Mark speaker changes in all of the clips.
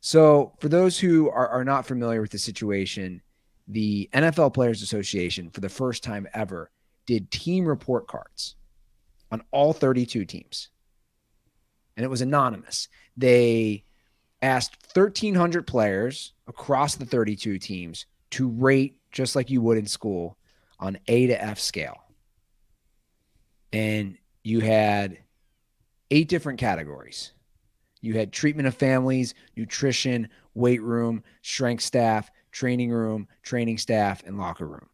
Speaker 1: So, for those who are not familiar with the situation, the NFL Players Association, for the first time ever, did team report cards on all 32 teams, and it was anonymous. They asked 1,300 players across the 32 teams to rate just like you would in school on A to F scale. And you had 8 different categories. You had treatment of families, nutrition, weight room, strength staff, training room, training staff, and locker room.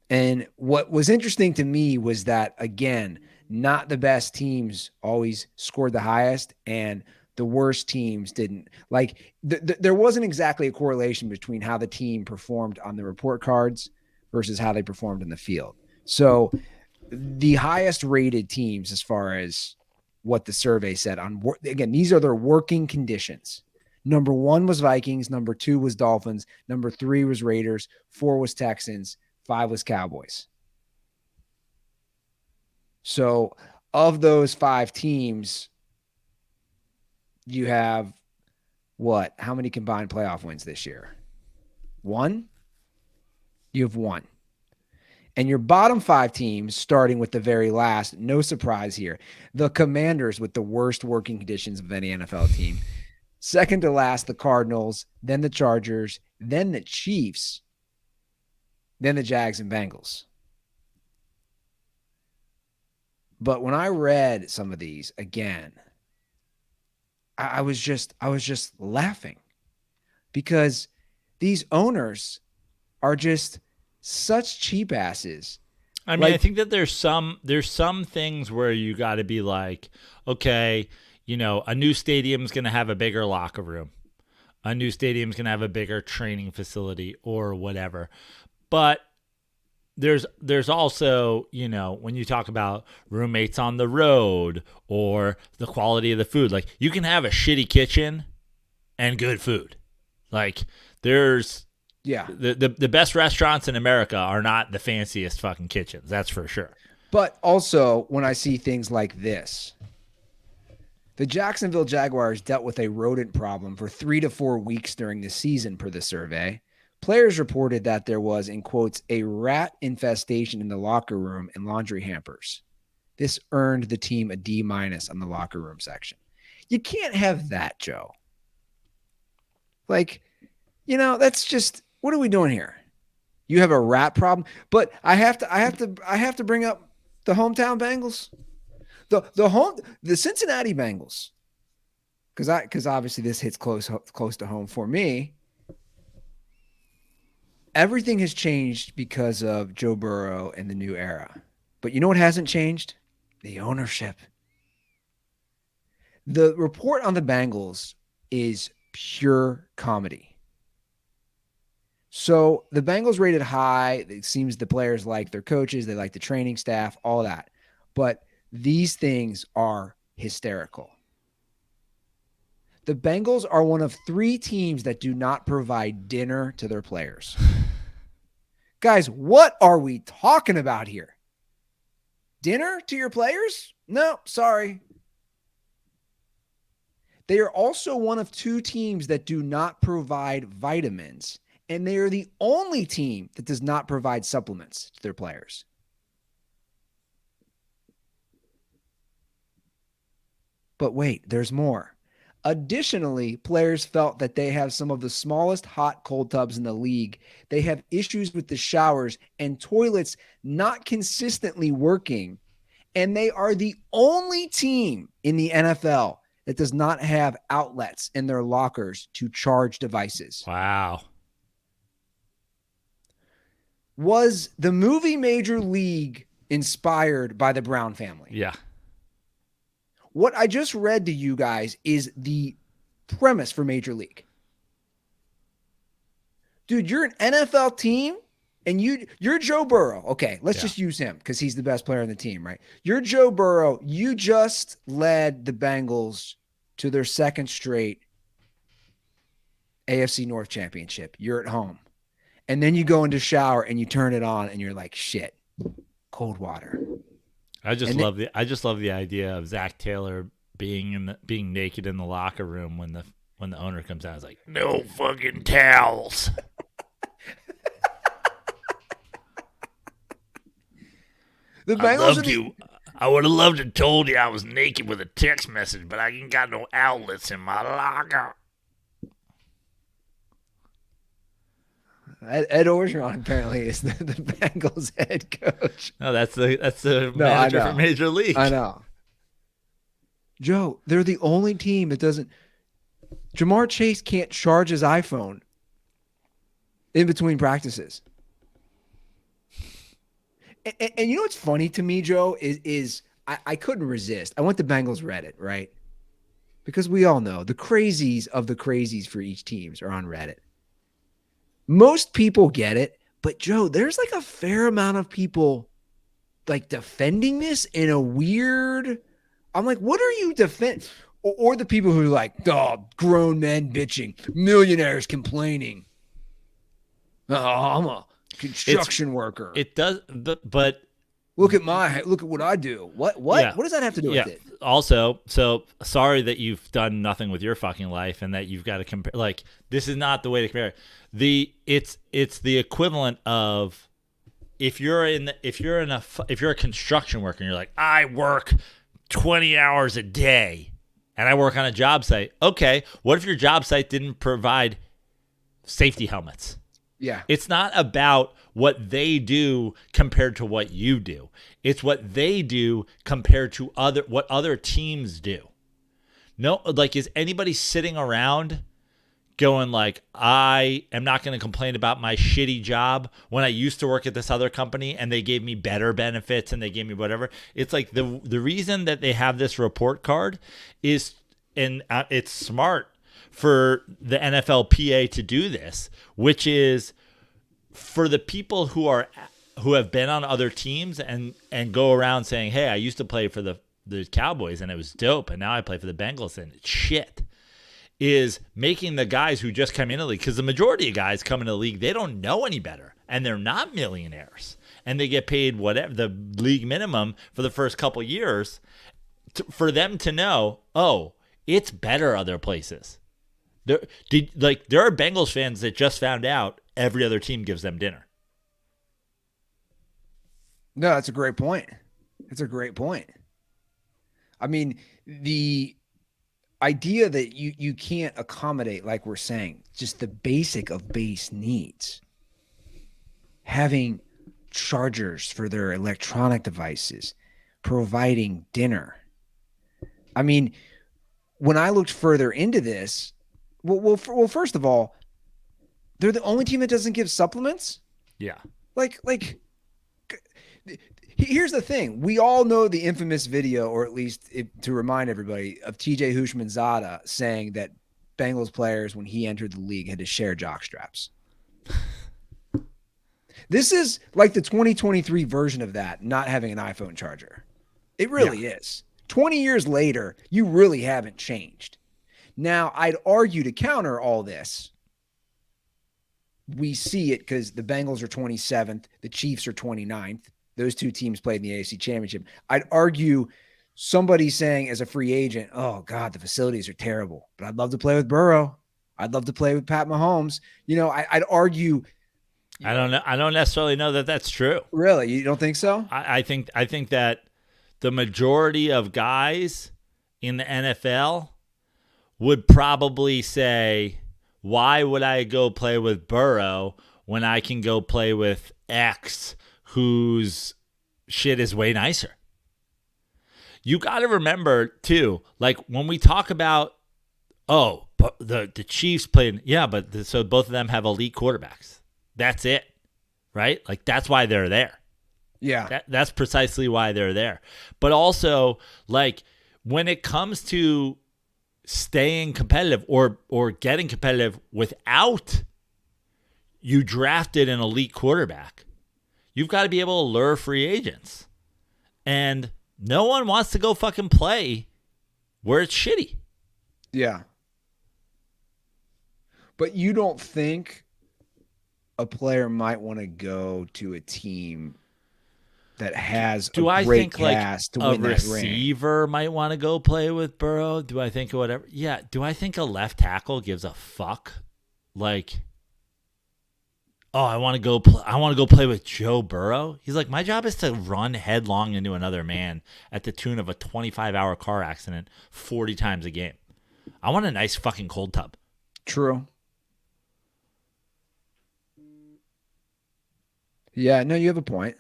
Speaker 1: And what was interesting to me was that, again, not the best teams always scored the highest, and the worst teams didn't. Like, there wasn't exactly a correlation between how the team performed on the report cards versus how they performed in the field. So the highest rated teams, as far as what the survey said, on again, these are their working conditions. Number 1 was Vikings. Number 2 was Dolphins. Number 3 was Raiders. 4 was Texans. 5 was Cowboys. So of those 5 teams, you have what? How many combined playoff wins this year? 1? You have 1. And your bottom 5 teams, starting with the very last, no surprise here, the Commanders with the worst working conditions of any NFL team. Second to last, the Cardinals, then the Chargers, then the Chiefs, then the Jags and Bengals. But when I read some of these again, I was just laughing, because these owners are just such cheap asses.
Speaker 2: I mean, I
Speaker 1: Like,
Speaker 2: think that there's some things where you got to be like, okay, a new stadium's going to have a bigger locker room. A new stadium's going to have a bigger training facility or whatever. But there's also, when you talk about roommates on the road or the quality of the food, like you can have a shitty kitchen and good food. Like there's
Speaker 1: yeah.
Speaker 2: the best restaurants in America are not the fanciest fucking kitchens. That's for sure.
Speaker 1: But also, when I see things like this, the Jacksonville Jaguars dealt with a rodent problem for 3 to 4 weeks during the season, per the survey. Players reported that there was, in quotes, a rat infestation in the locker room and laundry hampers. This earned the team a D- on the locker room section. You can't have that, Joe. Like, that's just, what are we doing here? You have a rat problem, but I have to bring up the hometown Bengals, the Cincinnati Bengals, because obviously this hits close to home for me. Everything has changed because of Joe Burrow and the new era. But you know what hasn't changed? The ownership. The report on the Bengals is pure comedy. So the Bengals rated high. It seems the players like their coaches, they like the training staff, all that. But these things are hysterical. The Bengals are one of 3 teams that do not provide dinner to their players. Guys, what are we talking about here? Dinner to your players? No, sorry. They are also one of 2 teams that do not provide vitamins, and they are the only team that does not provide supplements to their players. But wait, there's more. Additionally, players felt that they have some of the smallest hot cold tubs in the league. They have issues with the showers and toilets not consistently working. And they are the only team in the NFL that does not have outlets in their lockers to charge devices.
Speaker 2: Wow.
Speaker 1: Was the movie Major League inspired by the Brown family?
Speaker 2: Yeah.
Speaker 1: What I just read to you guys is the premise for Major League. Dude, you're an NFL team and you're Joe Burrow. Okay, let's
Speaker 2: Yeah.
Speaker 1: just use him because he's the best player on the team, right? You're Joe Burrow. You just led the Bengals to their second straight AFC North championship. You're at home. And then you go into shower and you turn it on and you're like, shit, cold water.
Speaker 2: I just
Speaker 1: And then,
Speaker 2: love the idea of Zach Taylor being naked in the locker room when the owner comes out. It's like no fucking towels.
Speaker 1: The
Speaker 2: I'd
Speaker 1: Bengals
Speaker 2: love
Speaker 1: are the
Speaker 2: to. I would have loved to told you I was naked with a text message, but I ain't got no outlets in my locker.
Speaker 1: Ed Orgeron apparently is the Bengals head coach.
Speaker 2: No, that's the
Speaker 1: No, I
Speaker 2: manager for
Speaker 1: know.
Speaker 2: Major
Speaker 1: I
Speaker 2: League.
Speaker 1: know. Joe, they're the only team that doesn't. Jamar Chase can't charge his iPhone in between practices. And you know what's funny to me, Joe, is I couldn't resist. I went to Bengals Reddit, right? Because we all know the crazies of the crazies for each teams are on Reddit. Most people get it, but Joe, there's like a fair amount of people like defending this in a weird. I'm like, what are you defend? Or the people who are like, oh, grown men bitching, millionaires complaining. Oh, I'm a
Speaker 2: It's
Speaker 1: construction worker.
Speaker 2: it does, but
Speaker 1: Look at what I do. What?
Speaker 2: yeah,
Speaker 1: What does that have to do
Speaker 2: yeah.
Speaker 1: with it?
Speaker 2: Also, so sorry that you've done nothing with your fucking life and that you've got to compare. Like this is not the way to compare it. It's the equivalent of if you're a construction worker and you're like I work 20 hours a day and I work on a job site. Okay, what if your job site didn't provide safety helmets?
Speaker 1: Yeah.
Speaker 2: It's not about what they do compared to what you do. It's what they do compared to what other teams do. No, like is anybody sitting around going like I am not going to complain about my shitty job when I used to work at this other company and they gave me better benefits and they gave me whatever. It's like the reason that they have this report card is and it's smart for the NFLPA to do this, which is for the people who have been on other teams and go around saying, "Hey, I used to play for the Cowboys and it was dope, and now I play for the Bengals and it's shit." Is making the guys who just come into the league, because the majority of guys come into the league, they don't know any better and they're not millionaires and they get paid whatever the league minimum for the first couple years for them to know, oh, it's better other places. There are Bengals fans that just found out every other team gives them dinner.
Speaker 1: No, that's a great point. That's a great point. I mean, the idea that you can't accommodate, like we're saying, just the basic of base needs. Having chargers for their electronic devices, providing dinner. I mean, when I looked further into this, first of all, they're the only team that doesn't give supplements.
Speaker 2: Yeah.
Speaker 1: Like, here's the thing. We all know the infamous video, or at least to remind everybody, of TJ Hushmanzada saying that Bengals players, when he entered the league, had to share jock straps. This is like the 2023 version of that, not having an iPhone charger. It really is. 20 years later, you really haven't changed. Now, I'd argue to counter all this. We see it because the Bengals are 27th, the Chiefs are 29th. Those two teams played in the AFC Championship. I'd argue somebody saying as a free agent, oh, God, the facilities are terrible, but I'd love to play with Burrow. I'd love to play with Pat Mahomes. You know, I'd argue.
Speaker 2: I don't know. I don't necessarily know that that's true.
Speaker 1: Really? You don't think so?
Speaker 2: I think that the majority of guys in the NFL would probably say, why would I go play with Burrow when I can go play with X whose shit is way nicer? You got to remember, too, like when we talk about, oh, the Chiefs played, yeah, but so both of them have elite quarterbacks. That's it, right? Like that's why they're there.
Speaker 1: Yeah.
Speaker 2: That's precisely why they're there. But also, like when it comes to staying competitive or getting competitive without you drafted an elite quarterback, you've got to be able to lure free agents. And no one wants to go fucking play where it's shitty.
Speaker 1: Yeah. But you don't think a player might want to go to a team that has a
Speaker 2: Do I
Speaker 1: great
Speaker 2: think like
Speaker 1: cast to
Speaker 2: a
Speaker 1: win that ring.
Speaker 2: receiver might want to go play with Burrow? Do I think whatever? Yeah. Do I think a left tackle gives a fuck? Like, oh, I want to go. I want to go play with Joe Burrow. He's like, my job is to run headlong into another man at the tune of a 25-hour car accident 40 times a game. I want a nice fucking cold tub.
Speaker 1: True. Yeah, no, you have a point.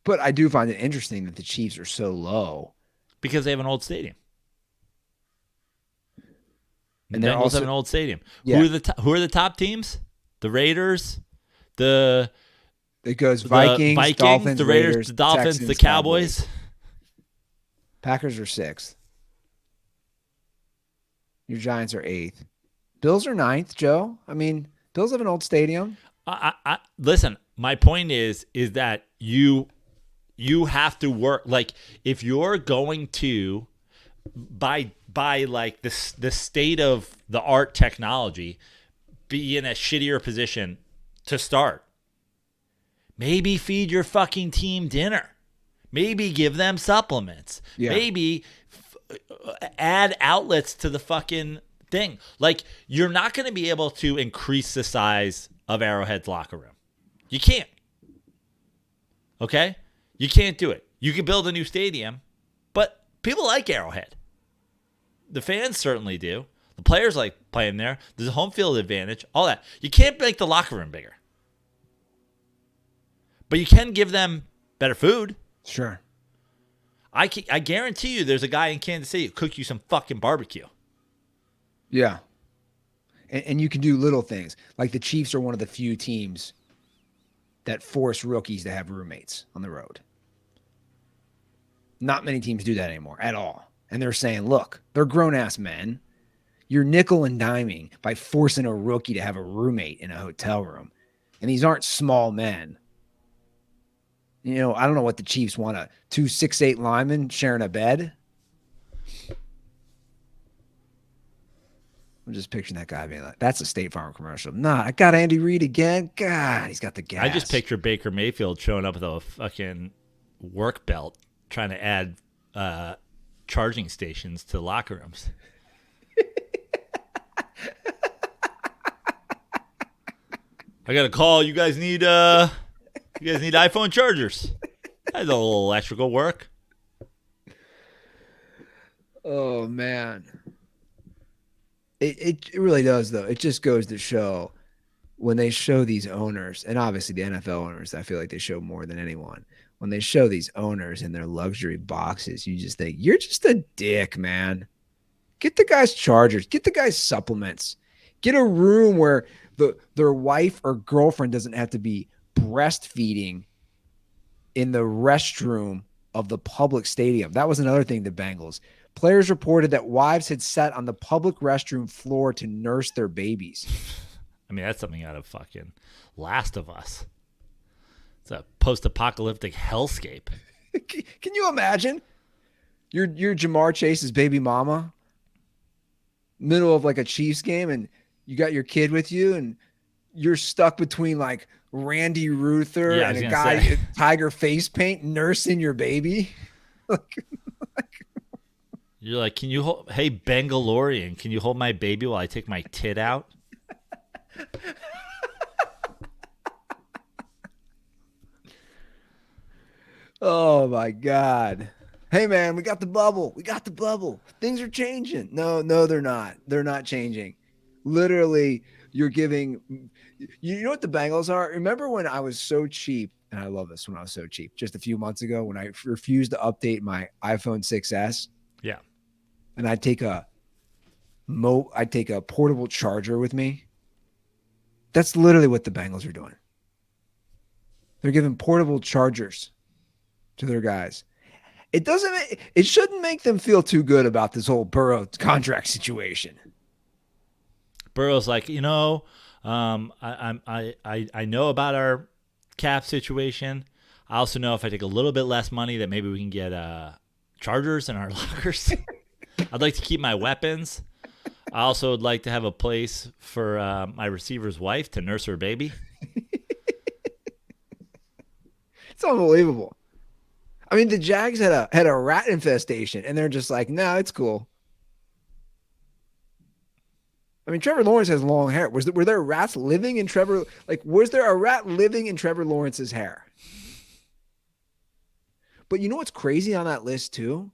Speaker 1: But I do find it interesting that the Chiefs are so low.
Speaker 2: Because they have an old stadium. The
Speaker 1: And they're
Speaker 2: Bengals have
Speaker 1: also,
Speaker 2: an old stadium.
Speaker 1: yeah,
Speaker 2: Who are the top teams? The Raiders, the
Speaker 1: it goes
Speaker 2: the
Speaker 1: Vikings,
Speaker 2: Vikings,
Speaker 1: Dolphins,
Speaker 2: the Raiders,
Speaker 1: Raiders,
Speaker 2: the Dolphins, the
Speaker 1: Texans, Cowboys.
Speaker 2: Cowboys.
Speaker 1: Packers are sixth. Your Giants are eighth. Bills are ninth, Joe. I mean, Bills have an old stadium.
Speaker 2: Listen. My point is that you have to work. Like, if you're going to by like the state of the art technology, be in a shittier position to start. Maybe feed your fucking team dinner. Maybe give them supplements.
Speaker 1: Yeah.
Speaker 2: Maybe add outlets to the fucking thing. Like, you're not going to be able to increase the size of Arrowhead's locker room. You can't. Okay? You can't do it. You can build a new stadium, but people like Arrowhead. The fans certainly do. The players like playing there. There's a home field advantage, all that. You can't make the locker room bigger. But you can give them better food.
Speaker 1: Sure.
Speaker 2: I guarantee you there's a guy in Kansas City who cook you some fucking barbecue.
Speaker 1: Yeah. And you can do little things. Like the Chiefs are one of the few teams that force rookies to have roommates on the road. Not many teams do that anymore at all. And they're saying, look, they're grown-ass men. You're nickel and diming by forcing a rookie to have a roommate in a hotel room. And these aren't small men. You know, I don't know what the Chiefs want, a 2'6'8" lineman sharing a bed. I'm just picturing that guy being like, that's a State Farm commercial. Nah, I got Andy Reid again. God, he's got the gas.
Speaker 2: I just picture Baker Mayfield showing up with a fucking work belt trying to add charging stations to locker rooms. I got a call. You guys need iPhone chargers. That's a little electrical work.
Speaker 1: Oh, man. It really does, though. It just goes to show when they show these owners, and obviously the NFL owners, I feel like they show more than anyone. When they show these owners in their luxury boxes, you just think, you're just a dick, man. Get the guys chargers. Get the guys supplements. Get a room where their wife or girlfriend doesn't have to be breastfeeding in the restroom of the public stadium. That was another thing, the Bengals. Players reported that wives had sat on the public restroom floor to nurse their babies.
Speaker 2: I mean, that's something out of fucking Last of Us. It's a post-apocalyptic hellscape.
Speaker 1: Can you imagine? You're Jamar Chase's baby mama, middle of like a Chiefs game, and you got your kid with you, and you're stuck between like Randy Ruther and a guy, Tiger face paint, nursing your baby.
Speaker 2: You're like, can you hold? Hey, Bangalorean, can you hold my baby while I take my tit out?
Speaker 1: Oh my God. Hey man, we got the bubble. We got the bubble. Things are changing. No, they're not. They're not changing. Literally, you're giving. You know what the Bengals are? Remember when I was so cheap, and I love this when I was so cheap, just a few months ago when I refused to update my iPhone 6S.
Speaker 2: Yeah.
Speaker 1: And I'd take a portable charger with me. That's literally what the Bengals are doing. They're giving portable chargers to their guys. It shouldn't make them feel too good about this whole Burrow contract situation.
Speaker 2: Burrow's like, I know about our cap situation. I also know if I take a little bit less money that maybe we can get chargers in our lockers. I'd like to keep my weapons. I also would like to have a place for my receiver's wife to nurse her baby.
Speaker 1: It's unbelievable. I mean, the Jags had a rat infestation, and they're just like, no, it's cool. I mean, Trevor Lawrence has long hair. Were there rats living in Trevor? Like, was there a rat living in Trevor Lawrence's hair? But you know what's crazy on that list too?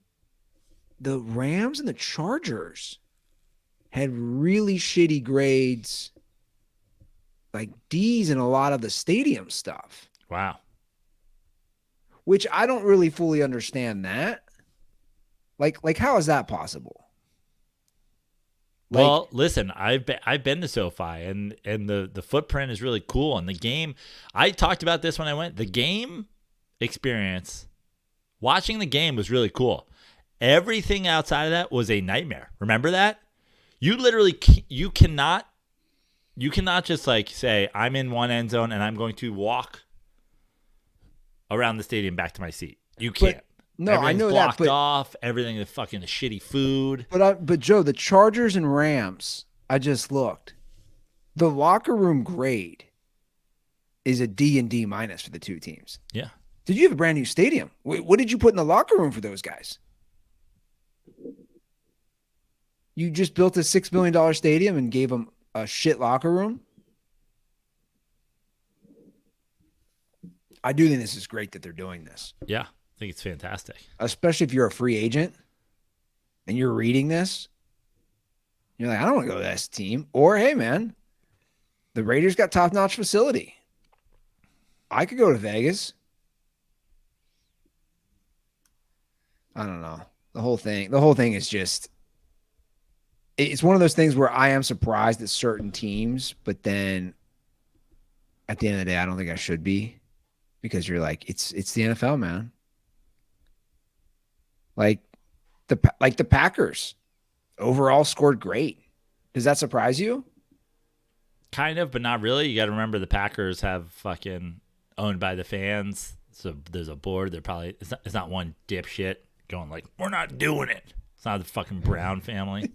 Speaker 1: The Rams and the Chargers had really shitty grades, like D's in a lot of the stadium stuff,
Speaker 2: Wow.
Speaker 1: which I don't really fully understand that. Like how is that possible? Like,
Speaker 2: Well, listen, I've been to SoFi, and the footprint is really cool, and the game. I talked about this when I went. The game experience, watching the game was really cool. Everything outside of that was a nightmare. Remember that? You literally you cannot just like say I'm in one end zone and I'm going to walk around the stadium back to my seat. You can't.
Speaker 1: but no, I
Speaker 2: Everything's
Speaker 1: know that,
Speaker 2: blocked off. Everything is fucking shitty food.
Speaker 1: but Joe, the Chargers and Rams, I just looked. The locker room grade is a D and D minus for the two teams.
Speaker 2: Yeah.
Speaker 1: Did you have a brand new stadium? What did you put in the locker room for those guys? You just built a $6 million stadium and gave them a shit locker room? I do think this is great that they're doing this,
Speaker 2: Yeah. I think it's fantastic.
Speaker 1: especially if you're a free agent and you're reading this. You're like, I don't want to go to this team. Or, hey, man, the Raiders got top notch facility. I could go to Vegas. I don't know. The whole thing is just, it's one of those things where I am surprised at certain teams, but then at the end of the day, I don't think I should be, because you're like, it's the NFL, man. Like the Packers overall scored great. Does that surprise you?
Speaker 2: Kind of, but not really. You got to remember the Packers have fucking owned by the fans. So there's a board. They're probably it's not one dipshit going like we're not doing it. It's not the fucking Brown family.